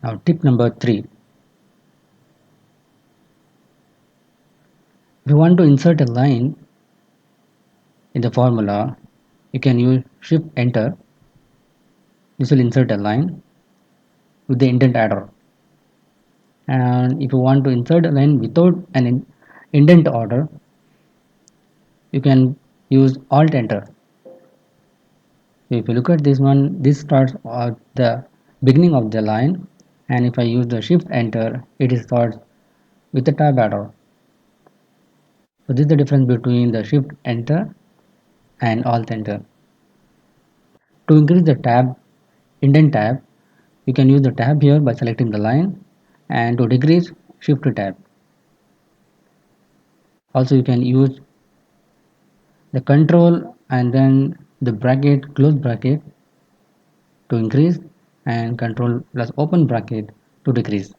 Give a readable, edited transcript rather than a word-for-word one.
Now tip number 3. If you want to insert a line in the formula, you can use shift enter. This will insert a line with the indent adder. And if you want to insert a line without an indent order, you can use alt enter. If you look at this one, this starts at the beginning of the line, and if I use the shift enter, it starts with the tab adder. So this is the difference between the shift enter and alt enter. To increase the tab indent tab, you can use the tab here by selecting the line, and to decrease, shift tab. Also you can use the control and then the bracket, close bracket to increase, and control plus open bracket to decrease.